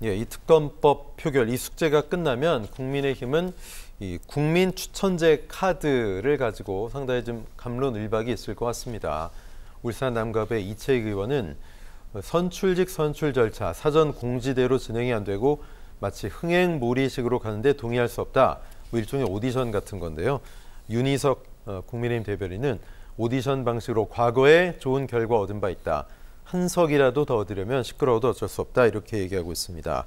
예, 이 특검법 표결, 이 숙제가 끝나면 국민의힘은 이 국민 추천제 카드를 가지고 상당히 좀 갑론을박이 있을 것 같습니다. 울산 남갑의 이채익 의원은 선출직 선출 절차 사전 공지대로 진행이 안 되고 마치 흥행몰이식으로 가는데 동의할 수 없다. 뭐 일종의 오디션 같은 건데요. 윤희석 국민의힘 대변인은 오디션 방식으로 과거에 좋은 결과 얻은 바 있다. 한 석이라도 더 얻으려면 시끄러워도 어쩔 수 없다. 이렇게 얘기하고 있습니다.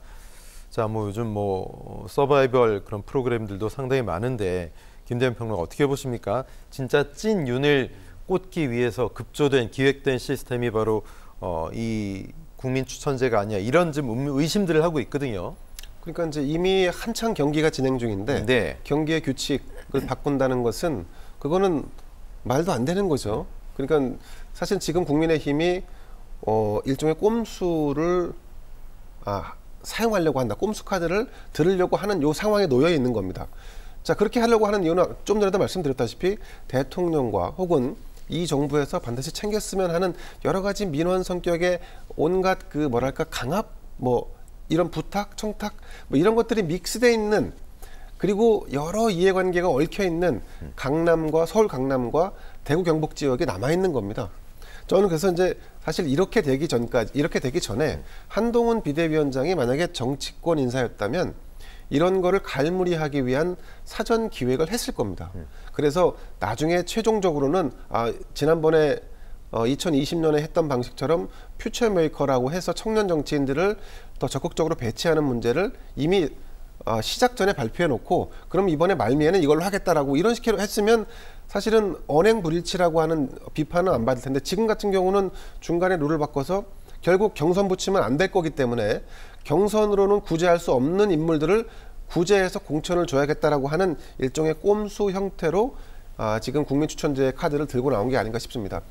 자, 뭐 요즘 뭐 서바이벌 그런 프로그램들도 상당히 많은데 김대현 평론가 어떻게 보십니까? 진짜 찐 윤을 꽂기 위해서 급조된 기획된 시스템이 바로 이 국민 추천제가 아니야. 이런 좀 의심들을 하고 있거든요. 그러니까 이제 이미 한창 경기가 진행 중인데 네. 경기의 규칙을 바꾼다는 것은 그거는 말도 안 되는 거죠. 그러니까 사실 지금 국민의힘이 일종의 꼼수를 사용하려고 한다. 꼼수 카드를 들으려고 하는 요 상황에 놓여 있는 겁니다. 자, 그렇게 하려고 하는 이유는 좀 전에도 말씀드렸다시피 대통령과 혹은 이 정부에서 반드시 챙겼으면 하는 여러 가지 민원 성격의 온갖 그 뭐랄까 강압 뭐 이런 부탁, 청탁 뭐 이런 것들이 믹스되어 있는 그리고 여러 이해관계가 얽혀 있는 강남과 서울 강남과 대구 경북 지역에 남아 있는 겁니다. 저는 그래서 이제 사실 이렇게 되기 전에 한동훈 비대위원장이 만약에 정치권 인사였다면 이런 거를 갈무리하기 위한 사전 기획을 했을 겁니다. 그래서 나중에 최종적으로는 지난번에 2020년에 했던 방식처럼 퓨처메이커라고 해서 청년 정치인들을 더 적극적으로 배치하는 문제를 이미 시작 전에 발표해 놓고 그럼 이번에 말미에는 이걸로 하겠다라고 이런 식으로 했으면 사실은 언행불일치라고 하는 비판은 안 받을 텐데 지금 같은 경우는 중간에 룰을 바꿔서 결국 경선 붙이면 안 될 거기 때문에 경선으로는 구제할 수 없는 인물들을 구제해서 공천을 줘야겠다라고 하는 일종의 꼼수 형태로 지금 국민추천제 카드를 들고 나온 게 아닌가 싶습니다.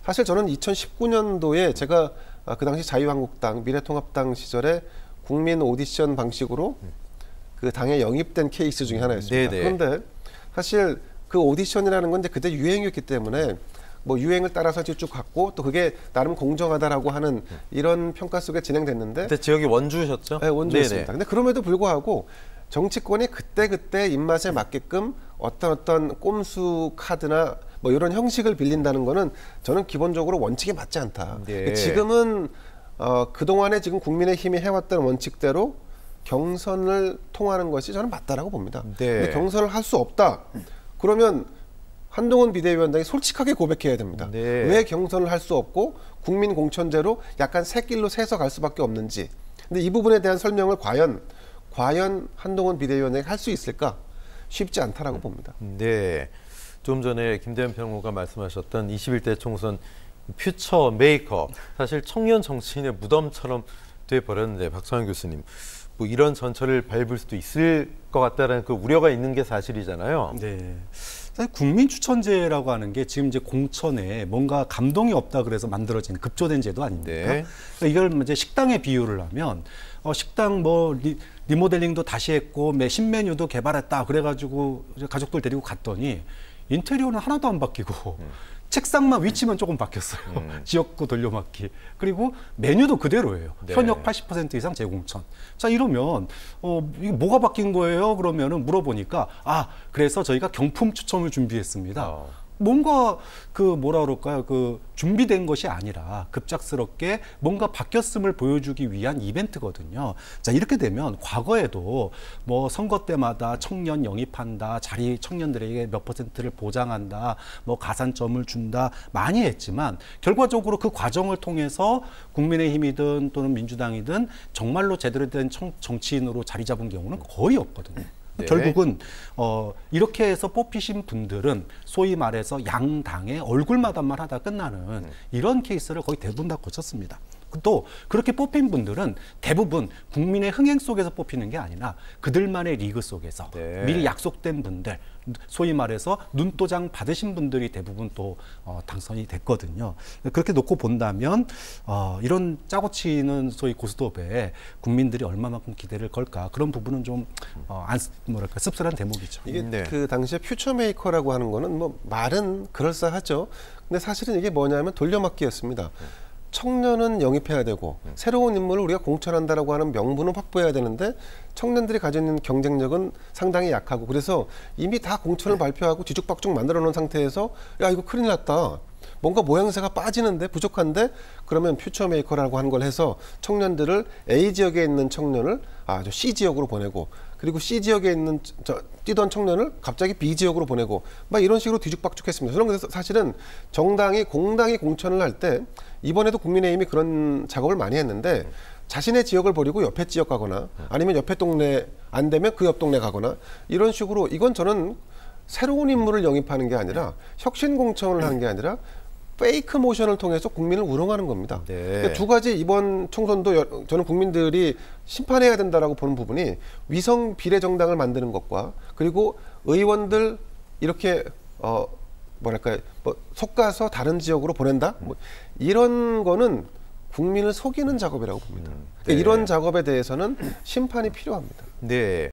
사실 저는 2019년도에 제가 그 당시 자유한국당, 미래통합당 시절에 국민 오디션 방식으로 그 당에 영입된 케이스 중에 하나였습니다. 네네. 그런데 사실 그 오디션이라는 건 이제 그때 유행이었기 때문에 뭐 유행을 따라서 쭉 갔고 또 그게 나름 공정하다라고 하는 이런 평가 속에 진행됐는데 그때 지역이 원주셨죠? 네, 원주였습니다. 근데 그럼에도 불구하고 정치권이 그때 입맛에 맞게끔 어떤 꼼수 카드나 뭐 이런 형식을 빌린다는 거는 저는 기본적으로 원칙에 맞지 않다. 네. 지금은 그동안에 지금 국민의힘이 해왔던 원칙대로 경선을 통하는 것이 저는 맞다라고 봅니다. 네. 근데 경선을 할 수 없다. 그러면 한동훈 비대위원장이 솔직하게 고백해야 됩니다. 네. 왜 경선을 할 수 없고 국민 공천제로 약간 새길로 새서 갈 수밖에 없는지. 근데 이 부분에 대한 설명을 과연 한동훈 비대위원장이 할 수 있을까? 쉽지 않다라고 봅니다. 네. 좀 전에 김대현 평론가 말씀하셨던 21대 총선 퓨처 메이커. 사실 청년 정치인의 무덤처럼 돼버렸는데 박성환 교수님. 뭐 이런 전철을 밟을 수도 있을 것 같다는 그 우려가 있는 게 사실이잖아요. 네. 사실 국민추천제라고 하는 게 지금 이제 공천에 뭔가 감동이 없다 그래서 만들어진 급조된 제도 아닙니까? 네. 그러니까 이걸 이제 식당에 비유를 하면 식당 뭐 리모델링도 다시 했고 신메뉴도 개발했다 그래가지고 가족들 데리고 갔더니 인테리어는 하나도 안 바뀌고 책상만 위치만 조금 바뀌었어요. 지역구 돌려막기. 그리고 메뉴도 그대로예요. 네. 현역 80% 이상 재공천. 자, 이러면 이게 뭐가 바뀐 거예요? 그러면은 물어보니까 그래서 저희가 경품 추첨을 준비했습니다. 뭔가 뭐라 그럴까요? 준비된 것이 아니라 급작스럽게 뭔가 바뀌었음을 보여주기 위한 이벤트거든요. 자, 이렇게 되면 과거에도 뭐 선거 때마다 청년 영입한다, 청년들에게 몇 %를 보장한다, 뭐 가산점을 준다 많이 했지만 결과적으로 그 과정을 통해서 국민의힘이든 또는 민주당이든 정말로 제대로 된 정치인으로 자리 잡은 경우는 거의 없거든요. 네. 결국은 이렇게 해서 뽑히신 분들은 소위 말해서 양당의 얼굴마담만 하다 끝나는 이런 케이스를 거의 대부분 다 거쳤습니다. 또 그렇게 뽑힌 분들은 대부분 국민의 흥행 속에서 뽑히는 게 아니라 그들만의 리그 속에서 네. 미리 약속된 분들, 소위 말해서 눈도장 받으신 분들이 대부분 또 당선이 됐거든요. 그렇게 놓고 본다면 이런 짜고 치는 소위 고스톱에 국민들이 얼마만큼 기대를 걸까 그런 부분은 좀 씁쓸한 대목이죠. 이게 네. 그 당시에 퓨처메이커라고 하는 거는 뭐 말은 그럴싸하죠. 근데 사실은 이게 뭐냐면 돌려막기였습니다. 청년은 영입해야 되고 새로운 인물을 우리가 공천한다라고 하는 명분은 확보해야 되는데 청년들이 가지고 있는 경쟁력은 상당히 약하고 그래서 이미 다 공천을 발표하고 뒤죽박죽 만들어 놓은 상태에서 야 이거 큰일 났다. 뭔가 모양새가 빠지는데 부족한데 그러면 퓨처메이커라고 하는 걸 해서 청년들을 A 지역에 있는 청년을 저 C 지역으로 보내고 그리고 C 지역에 있는 뛰던 청년을 갑자기 B 지역으로 보내고 막 이런 식으로 뒤죽박죽했습니다. 저는 그래서 사실은 공당이 공천을 할 때 이번에도 국민의힘이 그런 작업을 많이 했는데 자신의 지역을 버리고 옆에 지역 가거나 아니면 옆에 동네 안 되면 그 옆 동네 가거나 이런 식으로 이건 저는 새로운 인물을 영입하는 게 아니라 혁신 공천을 하는 게 아니라 페이크 모션을 통해서 국민을 우롱하는 겁니다. 네. 그러니까 두 가지 이번 총선도 저는 국민들이 심판해야 된다라고 보는 부분이 위성 비례정당을 만드는 것과 그리고 의원들 이렇게 속가서 다른 지역으로 보낸다? 이런 거는 국민을 속이는 작업이라고 봅니다. 그러니까 네. 이런 작업에 대해서는 심판이 필요합니다. 네.